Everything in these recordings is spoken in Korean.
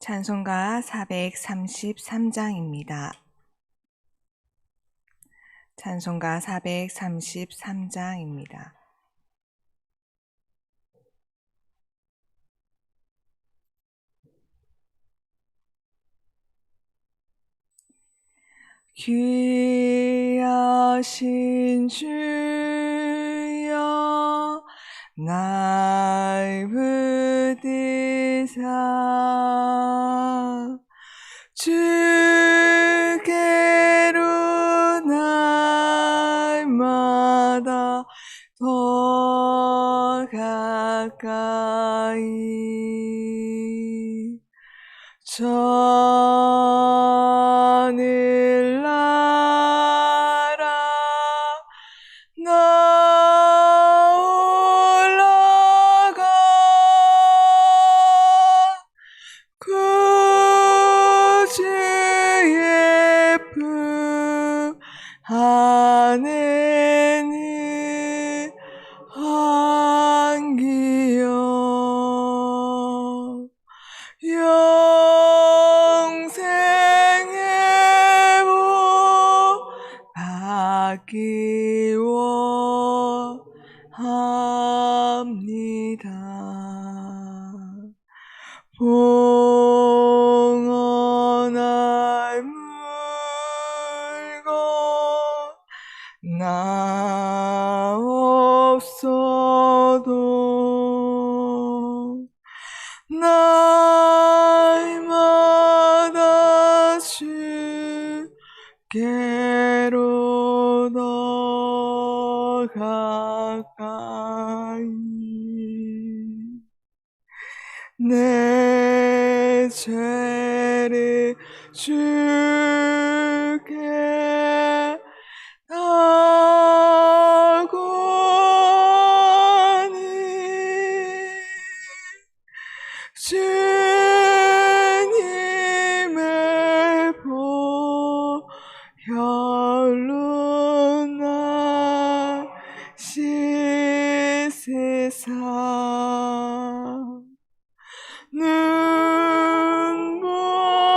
찬송가 433장입니다. 찬송가 433장입니다. 귀하신 주여 날 붙드사 주께로 날마다 더 가까이 하늘 나라 나 올라가 구주의 품 안에는 안기여 영생의 복 받기 원합니다. 봉헌할 물건 나 없어도 날마다 주께로 더 가까이 내 죄를 주께 다 구하니 주님의 보혈로 날 씻으사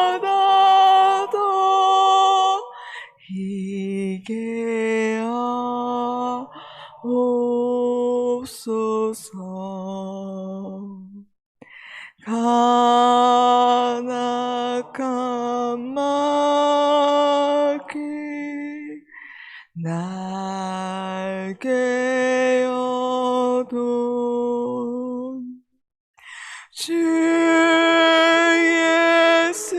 눈보다 더 희게 하옵소서. 간악한 마귀 날 깨어도 주 예수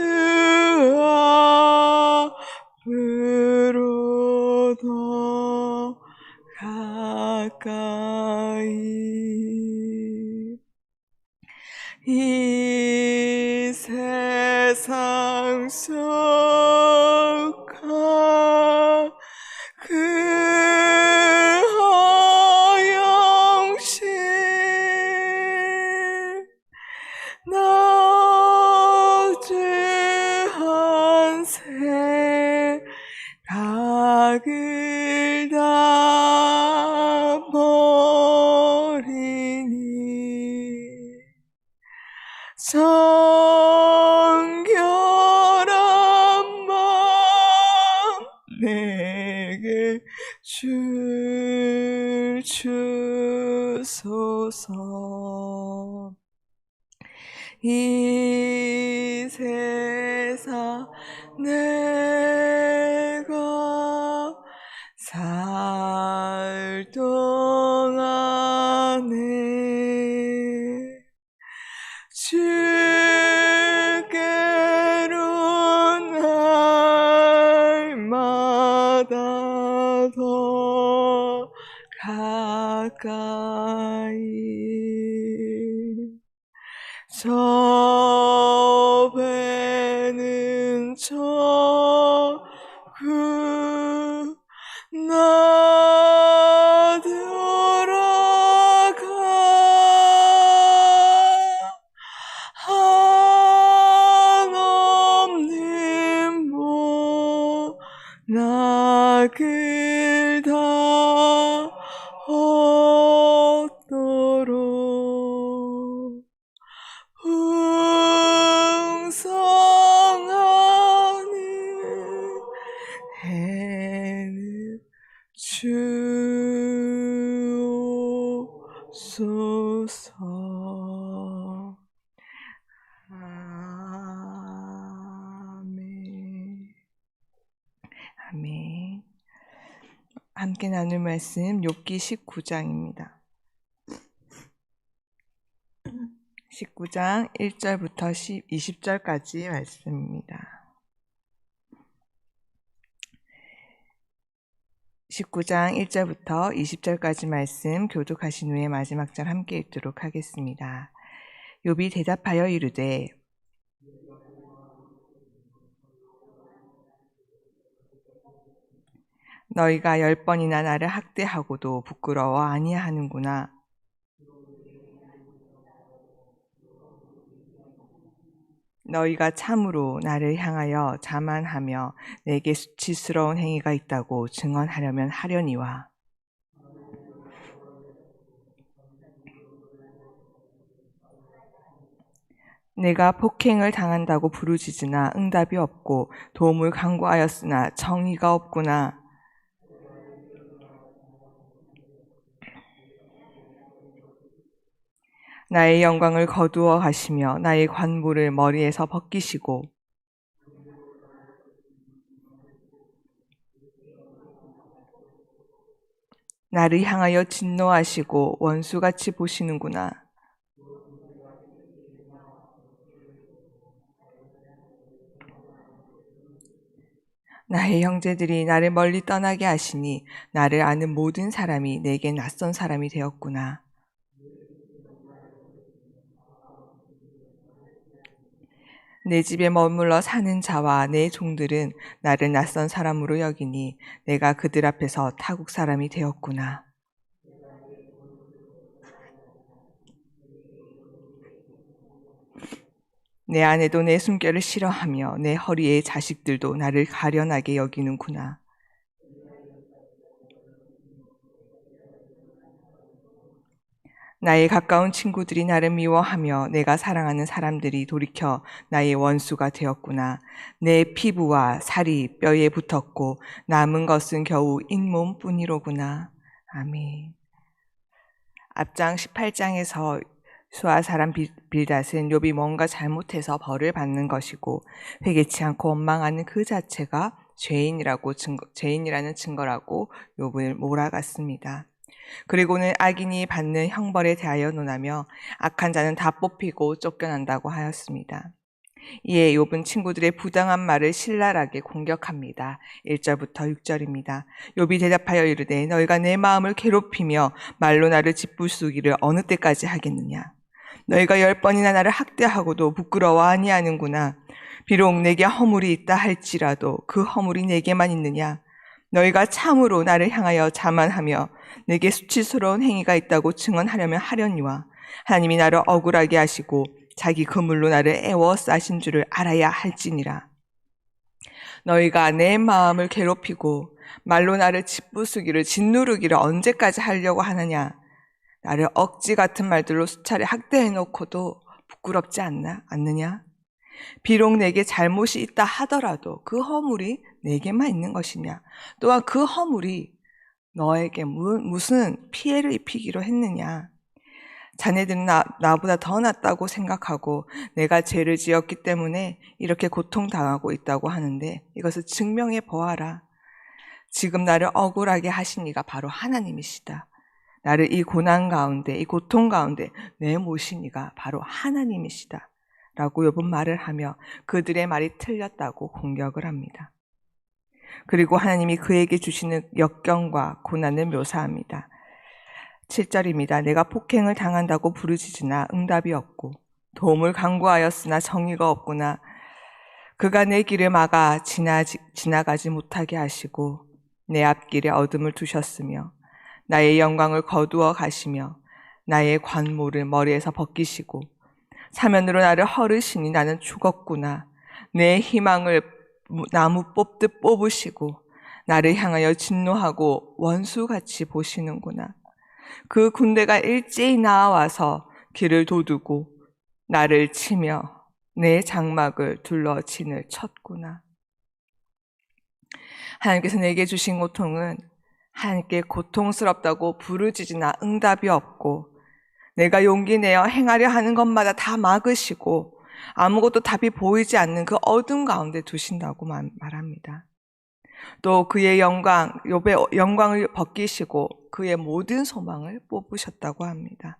앞으로 더 가까이 이 세상 속한 그 허영심 낙주한 생각을 다 버리니 정결한 마음 내게 주소서. 이 세상 내가 살 동안에 주께로 날마다 더 가까이 저 배는 천국 나 돌아가 한없는 모락을 다 얻도록 주옵소서. 아멘. 아멘. 함께 나눌 말씀 욥기 19장입니다. 19장 1절부터 20절까지 말씀입니다. 19장 1절부터 20절까지 말씀 교독하신 후에 마지막 절 함께 읽도록 하겠습니다. 욥이 대답하여 이르되 너희가 10번이나 나를 학대하고도 부끄러워 아니하는구나. 너희가 참으로 나를 향하여 자만하며 내게 수치스러운 행위가 있다고 증언하려면 하려니와 내가 폭행을 당한다고 부르짖으나 응답이 없고 도움을 간구하였으나 정의가 없구나. 나의 영광을 거두어 가시며 나의 관모를 머리에서 벗기시고 나를 향하여 진노하시고 원수같이 보시는구나. 나의 형제들이 나를 멀리 떠나게 하시니 나를 아는 모든 사람이 내게 낯선 사람이 되었구나. 내 집에 머물러 사는 자와 내 종들은 나를 낯선 사람으로 여기니 내가 그들 앞에서 타국 사람이 되었구나. 내 아내도 내 숨결을 싫어하며 내 허리의 자식들도 나를 가련하게 여기는구나. 나의 가까운 친구들이 나를 미워하며 내가 사랑하는 사람들이 돌이켜 나의 원수가 되었구나. 내 피부와 살이 뼈에 붙었고 남은 것은 겨우 잇몸뿐이로구나. 아멘. 앞장 18장에서 수아 사람 빌닷은 욥이 뭔가 잘못해서 벌을 받는 것이고 회개치 않고 원망하는 그 자체가 죄인이라는 증거라고 욥을 몰아갔습니다. 그리고는 악인이 받는 형벌에 대하여 논하며 악한 자는 다 뽑히고 쫓겨난다고 하였습니다. 이에 욥은 친구들의 부당한 말을 신랄하게 공격합니다. 1절부터 6절입니다. 욥이 대답하여 이르되 너희가 내 마음을 괴롭히며 말로 나를 짓부수기를 어느 때까지 하겠느냐. 너희가 10번이나 나를 학대하고도 부끄러워 아니하는구나. 비록 내게 허물이 있다 할지라도 그 허물이 내게만 있느냐. 너희가 참으로 나를 향하여 자만하며 내게 수치스러운 행위가 있다고 증언하려면 하려니와 하나님이 나를 억울하게 하시고 자기 그물로 나를 애워싸신 줄을 알아야 할지니라. 너희가 내 마음을 괴롭히고 말로 나를 짓부수기를 짓누르기를 언제까지 하려고 하느냐. 나를 억지 같은 말들로 수차례 학대해놓고도 부끄럽지 않느냐. 비록 내게 잘못이 있다 하더라도 그 허물이 내게만 있는 것이냐. 또한 그 허물이 너에게 무슨 피해를 입히기로 했느냐. 자네들은 나보다 더 낫다고 생각하고 내가 죄를 지었기 때문에 이렇게 고통당하고 있다고 하는데 이것을 증명해 보아라. 지금 나를 억울하게 하신 이가 바로 하나님이시다. 나를 이 고난 가운데, 이 고통 가운데 내모신 이가 바로 하나님이시다. 라고 욥은 말을 하며 그들의 말이 틀렸다고 공격을 합니다. 그리고 하나님이 그에게 주시는 역경과 고난을 묘사합니다. 7절입니다. 내가 폭행을 당한다고 부르짖으나 응답이 없고 도움을 간구하였으나 정의가 없구나. 그가 내 길을 막아 지나가지 못하게 하시고 내 앞길에 어둠을 두셨으며 나의 영광을 거두어 가시며 나의 관모를 머리에서 벗기시고 사면으로 나를 헐으시니 나는 죽었구나. 내 희망을 나무 뽑듯 뽑으시고 나를 향하여 진노하고 원수같이 보시는구나. 그 군대가 일제히 나와서 길을 도두고 나를 치며 내 장막을 둘러 진을 쳤구나. 하나님께서 내게 주신 고통은 하나님께 고통스럽다고 부르짖으나 응답이 없고 내가 용기 내어 행하려 하는 것마다 다 막으시고 아무것도 답이 보이지 않는 그 어둠 가운데 두신다고 말합니다. 또 그의 욥의 영광을 벗기시고 그의 모든 소망을 뽑으셨다고 합니다.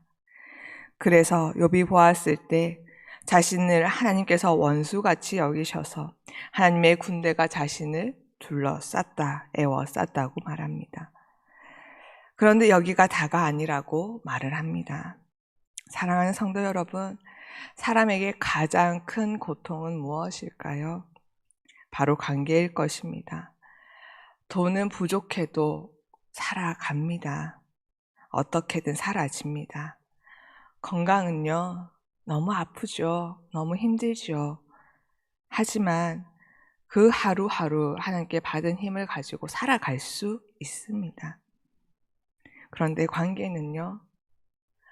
그래서 욥이 보았을 때 자신을 하나님께서 원수같이 여기셔서 하나님의 군대가 자신을 둘러쌌다, 애워쌌다고 말합니다. 그런데 여기가 다가 아니라고 말을 합니다. 사랑하는 성도 여러분, 사람에게 가장 큰 고통은 무엇일까요? 바로 관계일 것입니다. 돈은 부족해도 살아갑니다. 어떻게든 사라집니다. 건강은요, 너무 아프죠. 너무 힘들죠. 하지만 그 하루하루 하나님께 받은 힘을 가지고 살아갈 수 있습니다. 그런데 관계는요,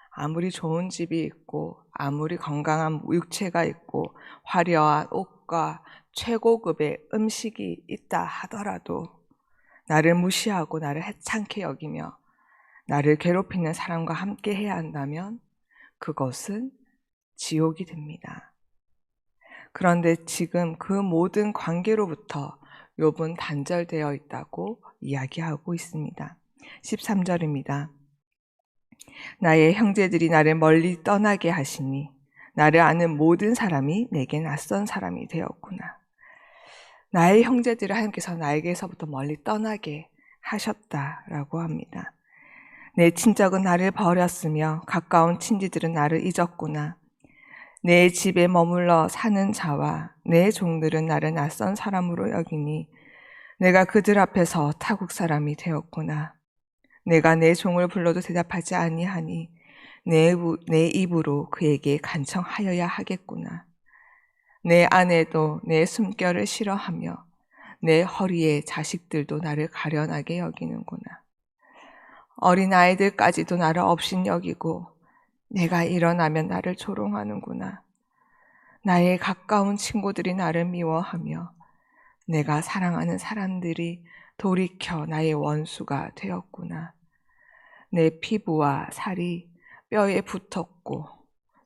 아무리 좋은 집이 있고 아무리 건강한 육체가 있고 화려한 옷과 최고급의 음식이 있다 하더라도 나를 무시하고 나를 해찮게 여기며 나를 괴롭히는 사람과 함께 해야 한다면 그것은 지옥이 됩니다. 그런데 지금 그 모든 관계로부터 욥은 단절되어 있다고 이야기하고 있습니다. 13절입니다. 나의 형제들이 나를 멀리 떠나게 하시니 나를 아는 모든 사람이 내게 낯선 사람이 되었구나. 나의 형제들을 하나님께서 나에게서부터 멀리 떠나게 하셨다라고 합니다. 내 친척은 나를 버렸으며 가까운 친지들은 나를 잊었구나. 내 집에 머물러 사는 자와 내 종들은 나를 낯선 사람으로 여기니 내가 그들 앞에서 타국 사람이 되었구나. 내가 내 종을 불러도 대답하지 아니하니 내 입으로 그에게 간청하여야 하겠구나. 내 아내도 내 숨결을 싫어하며 내 허리에 자식들도 나를 가련하게 여기는구나. 어린아이들까지도 나를 업신여기고 내가 일어나면 나를 조롱하는구나. 나의 가까운 친구들이 나를 미워하며 내가 사랑하는 사람들이 돌이켜 나의 원수가 되었구나. 내 피부와 살이 뼈에 붙었고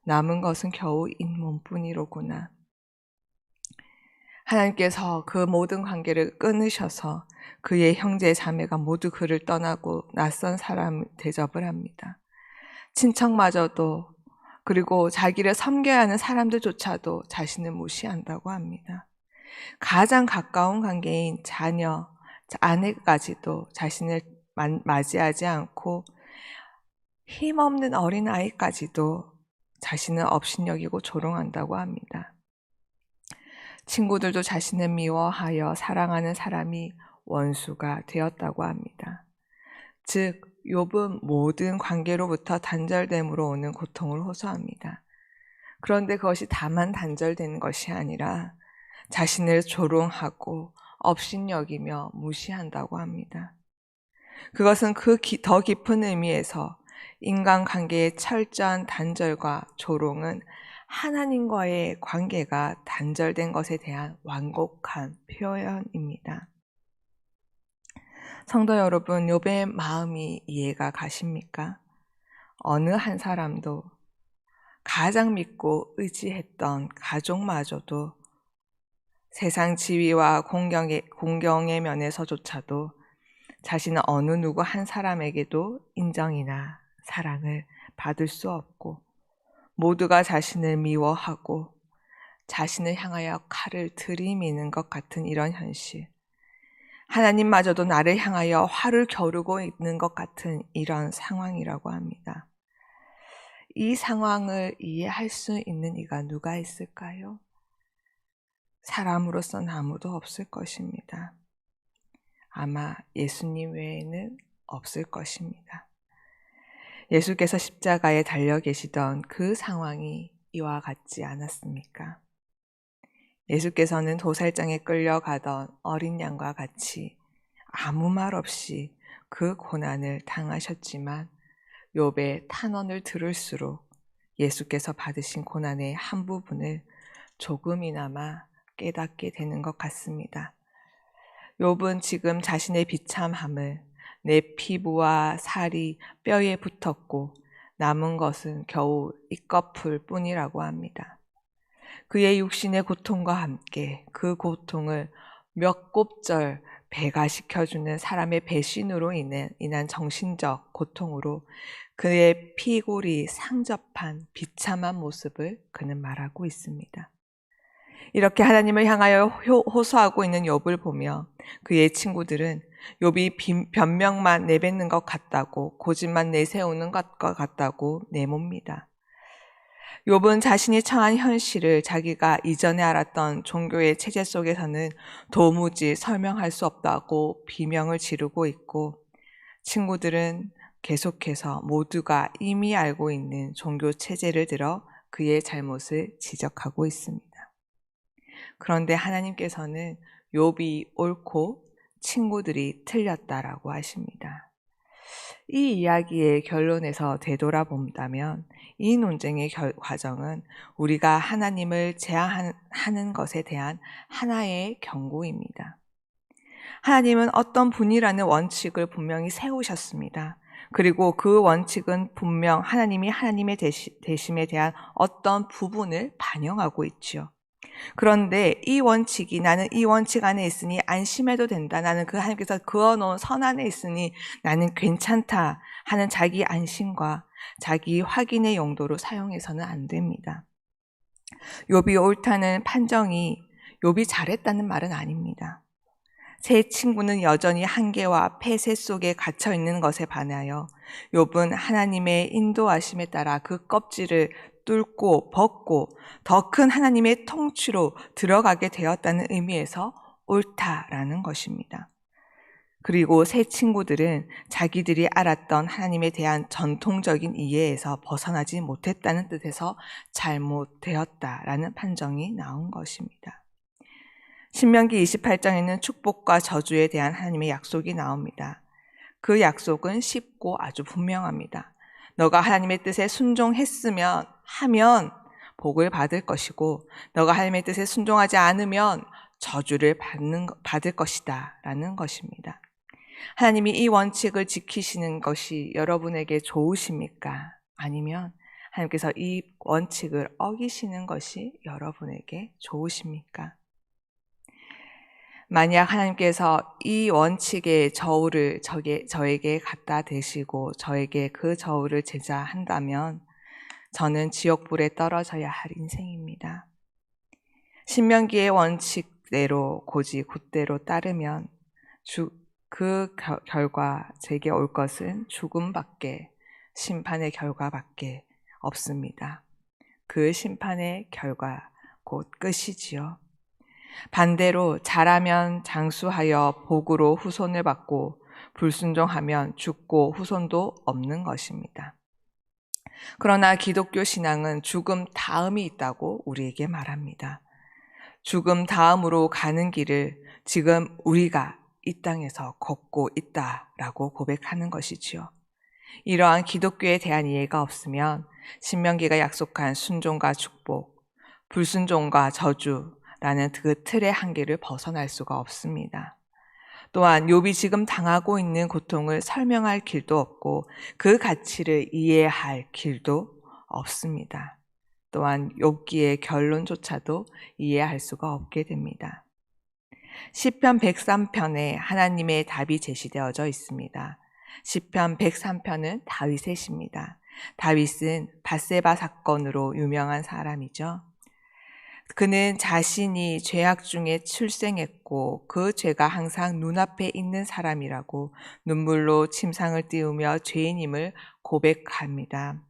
남은 것은 겨우 잇몸뿐이로구나. 하나님께서 그 모든 관계를 끊으셔서 그의 형제 자매가 모두 그를 떠나고 낯선 사람 대접을 합니다. 친척마저도 그리고 자기를 섬겨야 하는 사람들조차도 자신을 무시한다고 합니다. 가장 가까운 관계인 자녀, 아내까지도 자신을 맞이하지 않고 힘없는 어린아이까지도 자신을 업신여기고 조롱한다고 합니다. 친구들도 자신을 미워하여 사랑하는 사람이 원수가 되었다고 합니다. 즉, 욥은 모든 관계로부터 단절됨으로 오는 고통을 호소합니다. 그런데 그것이 다만 단절되는 것이 아니라 자신을 조롱하고 업신여기며 무시한다고 합니다. 그것은 더 깊은 의미에서 인간관계의 철저한 단절과 조롱은 하나님과의 관계가 단절된 것에 대한 완곡한 표현입니다. 성도 여러분, 욥의 마음이 이해가 가십니까? 어느 한 사람도 가장 믿고 의지했던 가족마저도 세상 지위와 공경의 면에서조차도 자신은 어느 누구 한 사람에게도 인정이나 사랑을 받을 수 없고 모두가 자신을 미워하고 자신을 향하여 칼을 들이미는 것 같은 이런 현실, 하나님마저도 나를 향하여 화를 겨루고 있는 것 같은 이런 상황이라고 합니다. 이 상황을 이해할 수 있는 이가 누가 있을까요? 사람으로서는 아무도 없을 것입니다. 아마 예수님 외에는 없을 것입니다. 예수께서 십자가에 달려 계시던 그 상황이 이와 같지 않았습니까? 예수께서는 도살장에 끌려가던 어린 양과 같이 아무 말 없이 그 고난을 당하셨지만 욥의 탄원을 들을수록 예수께서 받으신 고난의 한 부분을 조금이나마 깨닫게 되는 것 같습니다. 욥은 지금 자신의 비참함을 내 피부와 살이 뼈에 붙었고 남은 것은 겨우 이꺼풀 뿐이라고 합니다. 그의 육신의 고통과 함께 그 고통을 몇 곱절 배가시켜주는 사람의 배신으로 인한 정신적 고통으로 그의 피골이 상접한 비참한 모습을 그는 말하고 있습니다. 이렇게 하나님을 향하여 호소하고 있는 욥을 보며 그의 친구들은 욥이 변명만 내뱉는 것 같다고, 고집만 내세우는 것과 같다고 내뭅니다. 욥은 자신이 처한 현실을 자기가 이전에 알았던 종교의 체제 속에서는 도무지 설명할 수 없다고 비명을 지르고 있고, 친구들은 계속해서 모두가 이미 알고 있는 종교 체제를 들어 그의 잘못을 지적하고 있습니다. 그런데 하나님께서는 욥이 옳고 친구들이 틀렸다라고 하십니다. 이 이야기의 결론에서 되돌아본다면 이 논쟁의 과정은 우리가 하나님을 제한하는 것에 대한 하나의 경고입니다. 하나님은 어떤 분이라는 원칙을 분명히 세우셨습니다. 그리고 그 원칙은 분명 하나님이 하나님의 되심에 대한 어떤 부분을 반영하고 있지요. 그런데 이 원칙이 나는 이 원칙 안에 있으니 안심해도 된다. 나는 그 하나님께서 그어놓은 선 안에 있으니 나는 괜찮다 하는 자기 안심과 자기 확인의 용도로 사용해서는 안 됩니다. 욥이 옳다는 판정이 욥이 잘했다는 말은 아닙니다. 세 친구는 여전히 한계와 폐쇄 속에 갇혀 있는 것에 반하여 욥은 하나님의 인도하심에 따라 그 껍질을 뚫고 벗고 더 큰 하나님의 통치로 들어가게 되었다는 의미에서 옳다라는 것입니다. 그리고 세 친구들은 자기들이 알았던 하나님에 대한 전통적인 이해에서 벗어나지 못했다는 뜻에서 잘못되었다라는 판정이 나온 것입니다. 신명기 28장에는 축복과 저주에 대한 하나님의 약속이 나옵니다. 그 약속은 쉽고 아주 분명합니다. 너가 하나님의 뜻에 하면 복을 받을 것이고 너가 하나님의 뜻에 순종하지 않으면 저주를 받을 것이다 라는 것입니다. 하나님이 이 원칙을 지키시는 것이 여러분에게 좋으십니까? 아니면 하나님께서 이 원칙을 어기시는 것이 여러분에게 좋으십니까? 만약 하나님께서 이 원칙의 저울을 저에게 갖다 대시고 저에게 그 저울을 제자한다면 저는 지옥불에 떨어져야 할 인생입니다. 신명기의 원칙대로 고지 곧대로 따르면 그 결과 제게 올 것은 죽음밖에, 심판의 결과밖에 없습니다. 그 심판의 결과 곧 끝이지요. 반대로 잘하면 장수하여 복으로 후손을 받고 불순종하면 죽고 후손도 없는 것입니다. 그러나 기독교 신앙은 죽음 다음이 있다고 우리에게 말합니다. 죽음 다음으로 가는 길을 지금 우리가 이 땅에서 걷고 있다라고 고백하는 것이지요. 이러한 기독교에 대한 이해가 없으면 신명기가 약속한 순종과 축복, 불순종과 저주라는 그 틀의 한계를 벗어날 수가 없습니다. 또한 욥이 지금 당하고 있는 고통을 설명할 길도 없고 그 가치를 이해할 길도 없습니다. 또한 욥기의 결론조차도 이해할 수가 없게 됩니다. 시편 103편에 하나님의 답이 제시되어져 있습니다. 시편 103편은 다윗의 시입니다. 다윗은 밧세바 사건으로 유명한 사람이죠. 그는 자신이 죄악 중에 출생했고 그 죄가 항상 눈앞에 있는 사람이라고 눈물로 침상을 띄우며 죄인임을 고백합니다.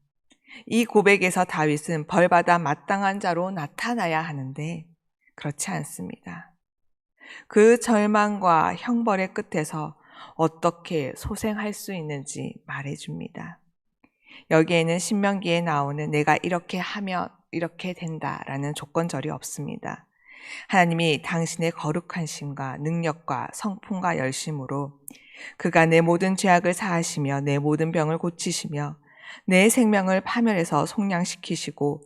이 고백에서 다윗은 벌받아 마땅한 자로 나타나야 하는데 그렇지 않습니다. 그 절망과 형벌의 끝에서 어떻게 소생할 수 있는지 말해줍니다. 여기에는 신명기에 나오는 내가 이렇게 하면 이렇게 된다라는 조건절이 없습니다. 하나님이 당신의 거룩한 심과 능력과 성품과 열심으로 그가 내 모든 죄악을 사하시며 내 모든 병을 고치시며 내 생명을 파멸해서 속량시키시고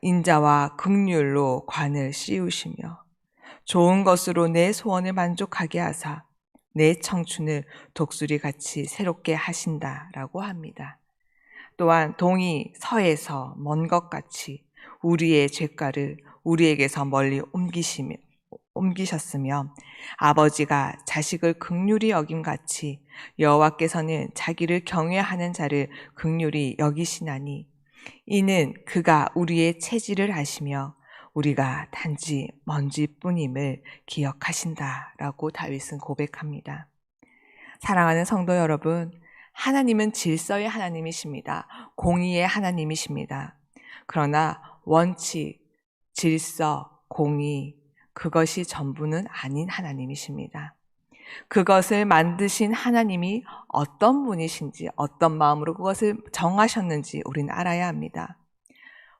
인자와 긍휼로 관을 씌우시며 좋은 것으로 내 소원을 만족하게 하사 내 청춘을 독수리같이 새롭게 하신다라고 합니다. 또한 동이 서에서 먼 것 같이 우리의 죄가를 우리에게서 멀리 옮기셨으며 아버지가 자식을 긍휼히 여김같이 여호와께서는 자기를 경외하는 자를 긍휼히 여기시나니 이는 그가 우리의 체질을 아시며 우리가 단지 먼지뿐임을 기억하신다라고 다윗은 고백합니다. 사랑하는 성도 여러분, 하나님은 질서의 하나님이십니다. 공의의 하나님이십니다. 그러나 원칙, 질서, 공의, 그것이 전부는 아닌 하나님이십니다. 그것을 만드신 하나님이 어떤 분이신지, 어떤 마음으로 그것을 정하셨는지 우리는 알아야 합니다.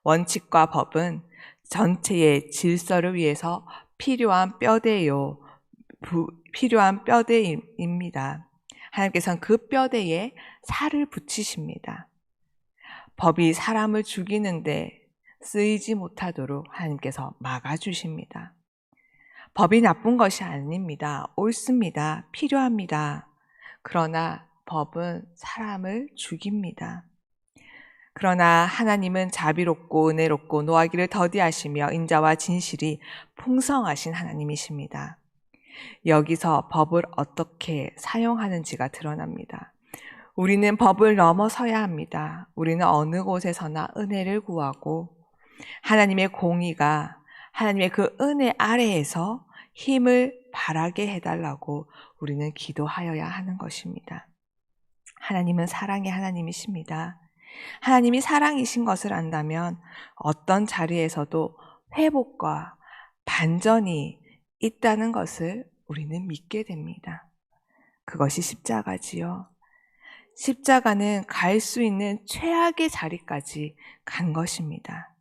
원칙과 법은 전체의 질서를 위해서 필요한 뼈대입니다. 하나님께서는 그 뼈대에 살을 붙이십니다. 법이 사람을 죽이는데 쓰이지 못하도록 하나님께서 막아주십니다. 법이 나쁜 것이 아닙니다. 옳습니다. 필요합니다. 그러나 법은 사람을 죽입니다. 그러나 하나님은 자비롭고 은혜롭고 노하기를 더디하시며 인자와 진실이 풍성하신 하나님이십니다. 여기서 법을 어떻게 사용하는지가 드러납니다. 우리는 법을 넘어서야 합니다. 우리는 어느 곳에서나 은혜를 구하고 하나님의 공의가 하나님의 그 은혜 아래에서 힘을 발하게 해달라고 우리는 기도하여야 하는 것입니다. 하나님은 사랑의 하나님이십니다. 하나님이 사랑이신 것을 안다면 어떤 자리에서도 회복과 반전이 있다는 것을 우리는 믿게 됩니다. 그것이 십자가지요. 십자가는 갈 수 있는 최악의 자리까지 간 것입니다.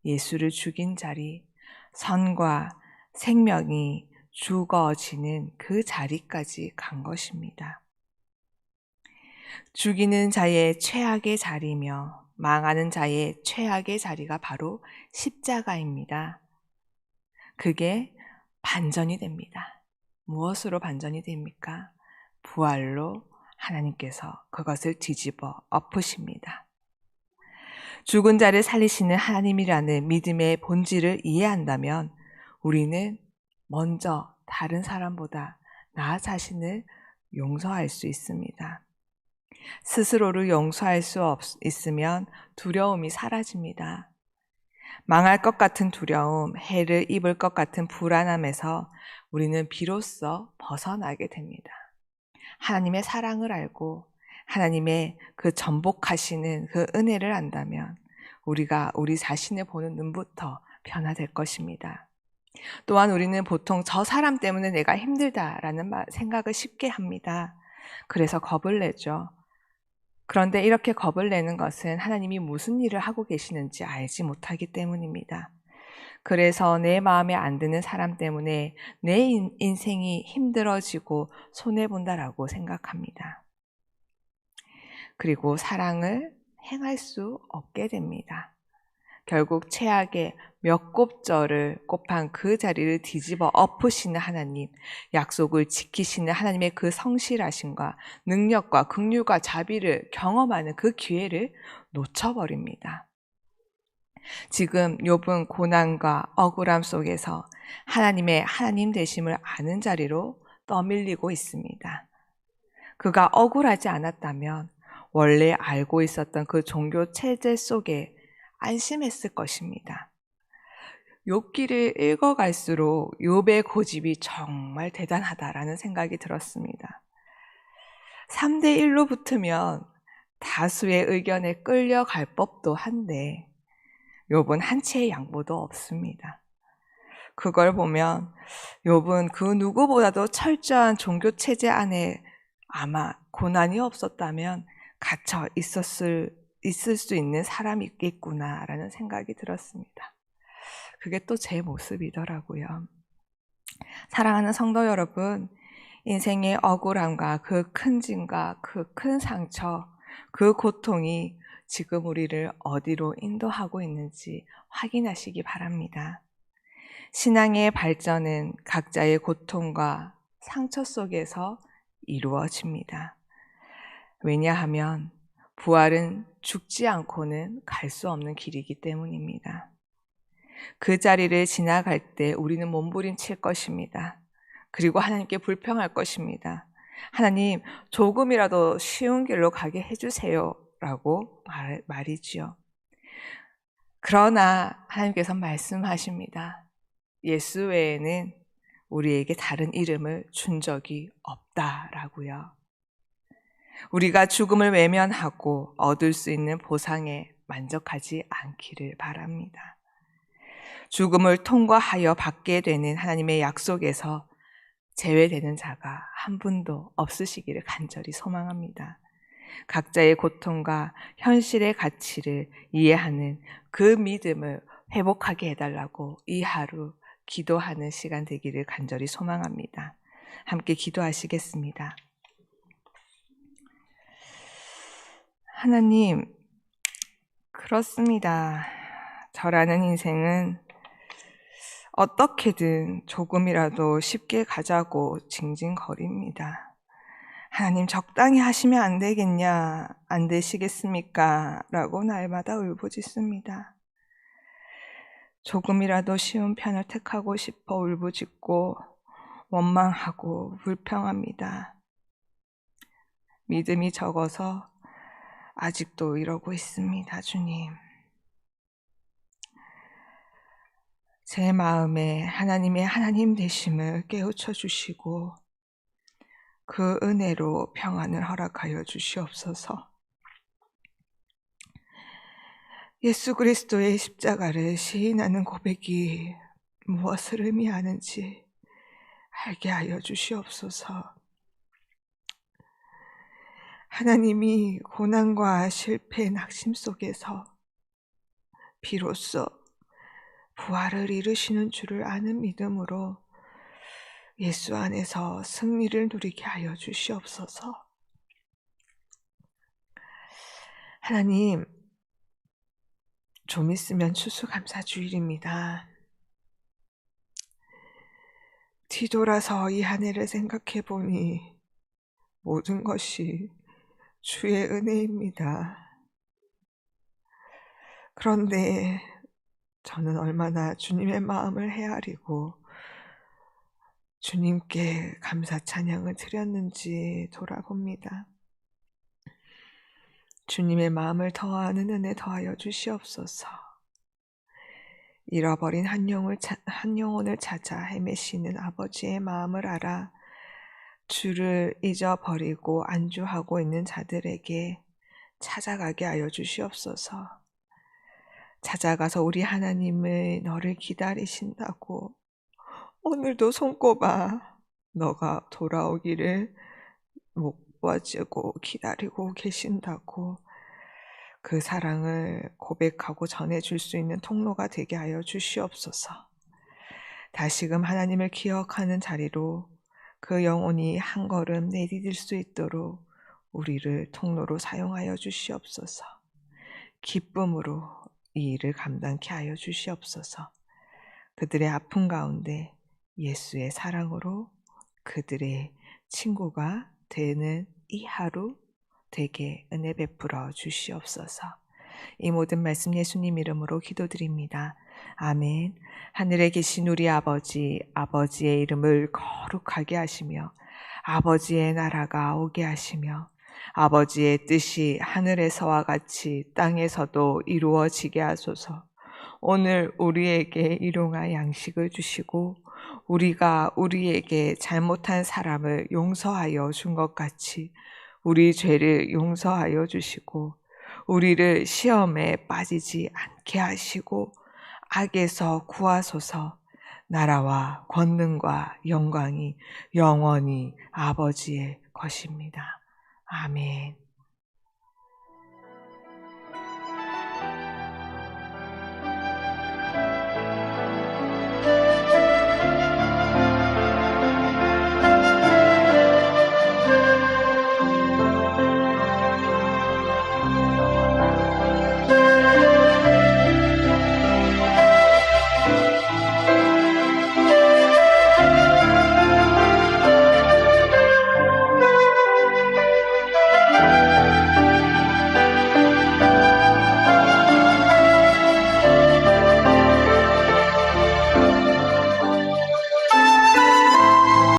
예수를 죽인 자리, 선과 생명이 죽어지는 그 자리까지 간 것입니다. 죽이는 자의 최악의 자리며 망하는 자의 최악의 자리가 바로 십자가입니다. 그게 반전이 됩니다. 무엇으로 반전이 됩니까? 부활로 하나님께서 그것을 뒤집어 엎으십니다. 죽은 자를 살리시는 하나님이라는 믿음의 본질을 이해한다면 우리는 먼저 다른 사람보다 나 자신을 용서할 수 있습니다. 스스로를 용서할 수 있으면 두려움이 사라집니다. 망할 것 같은 두려움, 해를 입을 것 같은 불안함에서 우리는 비로소 벗어나게 됩니다. 하나님의 사랑을 알고 하나님의 그 전복하시는 그 은혜를 안다면 우리가 우리 자신을 보는 눈부터 변화될 것입니다. 또한 우리는 보통 저 사람 때문에 내가 힘들다라는 생각을 쉽게 합니다. 그래서 겁을 내죠. 그런데 이렇게 겁을 내는 것은 하나님이 무슨 일을 하고 계시는지 알지 못하기 때문입니다. 그래서 내 마음에 안 드는 사람 때문에 내 인생이 힘들어지고 손해본다라고 생각합니다. 그리고 사랑을 행할 수 없게 됩니다. 결국 최악의 몇 곱절을 곱한 그 자리를 뒤집어 엎으시는 하나님, 약속을 지키시는 하나님의 그 성실하심과 능력과 긍휼과 자비를 경험하는 그 기회를 놓쳐버립니다. 지금 욥은 고난과 억울함 속에서 하나님의 하나님 되심을 아는 자리로 떠밀리고 있습니다. 그가 억울하지 않았다면 원래 알고 있었던 그 종교 체제 속에 안심했을 것입니다. 욥기를 읽어갈수록 욥의 고집이 정말 대단하다라는 생각이 들었습니다. 3대 1로 붙으면 다수의 의견에 끌려갈 법도 한데 욥은 한 채의 양보도 없습니다. 그걸 보면 욥은 그 누구보다도 철저한 종교 체제 안에 아마 고난이 없었다면 갇혀 있을 수 있는 사람이 있겠구나라는 생각이 들었습니다. 그게 또 제 모습이더라고요. 사랑하는 성도 여러분, 인생의 억울함과 그 큰 짐과 그 큰 상처, 그 고통이 지금 우리를 어디로 인도하고 있는지 확인하시기 바랍니다. 신앙의 발전은 각자의 고통과 상처 속에서 이루어집니다. 왜냐하면 부활은 죽지 않고는 갈 수 없는 길이기 때문입니다. 그 자리를 지나갈 때 우리는 몸부림칠 것입니다. 그리고 하나님께 불평할 것입니다. 하나님, 조금이라도 쉬운 길로 가게 해주세요 라고 말이지요. 그러나 하나님께서 말씀하십니다. 예수 외에는 우리에게 다른 이름을 준 적이 없다라고요. 우리가 죽음을 외면하고 얻을 수 있는 보상에 만족하지 않기를 바랍니다. 죽음을 통과하여 받게 되는 하나님의 약속에서 제외되는 자가 한 분도 없으시기를 간절히 소망합니다. 각자의 고통과 현실의 가치를 이해하는 그 믿음을 회복하게 해달라고 이 하루 기도하는 시간 되기를 간절히 소망합니다. 함께 기도하시겠습니다. 하나님, 그렇습니다. 저라는 인생은 어떻게든 조금이라도 쉽게 가자고 징징거립니다. 하나님, 적당히 하시면 안 되겠냐? 안 되시겠습니까? 라고 날마다 울부짖습니다. 조금이라도 쉬운 편을 택하고 싶어 울부짖고 원망하고 불평합니다. 믿음이 적어서 아직도 이러고 있습니다, 주님. 제 마음에 하나님의 하나님 되심을 깨우쳐 주시고 그 은혜로 평안을 허락하여 주시옵소서. 예수 그리스도의 십자가를 시인하는 고백이 무엇을 의미하는지 알게 하여 주시옵소서. 하나님이 고난과 실패, 낙심 속에서 비로소 부활을 이루시는 줄을 아는 믿음으로 예수 안에서 승리를 누리게 하여 주시옵소서. 하나님, 좀 있으면 추수감사주일입니다. 뒤돌아서 이 한 해를 생각해 보니 모든 것이 주의 은혜입니다. 그런데 저는 얼마나 주님의 마음을 헤아리고 주님께 감사 찬양을 드렸는지 돌아봅니다. 주님의 마음을 더하는 은혜 더하여 주시옵소서. 잃어버린 한 영혼을 찾아 헤매시는 아버지의 마음을 알아 주를 잊어버리고 안주하고 있는 자들에게 찾아가게 하여 주시옵소서. 찾아가서 우리 하나님을 너를 기다리신다고, 오늘도 손꼽아 너가 돌아오기를 못 봐주고 기다리고 계신다고 그 사랑을 고백하고 전해줄 수 있는 통로가 되게 하여 주시옵소서. 다시금 하나님을 기억하는 자리로 그 영혼이 한 걸음 내디딜 수 있도록 우리를 통로로 사용하여 주시옵소서. 기쁨으로 이 일을 감당케 하여 주시옵소서. 그들의 아픔 가운데 예수의 사랑으로 그들의 친구가 되는 이 하루 되게 은혜 베풀어 주시옵소서. 이 모든 말씀 예수님 이름으로 기도드립니다. 아멘. 하늘에 계신 우리 아버지, 아버지의 이름을 거룩하게 하시며 아버지의 나라가 오게 하시며 아버지의 뜻이 하늘에서와 같이 땅에서도 이루어지게 하소서. 오늘 우리에게 일용할 양식을 주시고 우리가 우리에게 잘못한 사람을 용서하여 준 것 같이 우리 죄를 용서하여 주시고 우리를 시험에 빠지지 않게 하시고 악에서 구하소서. 나라와 권능과 영광이 영원히 아버지의 것입니다. 아멘.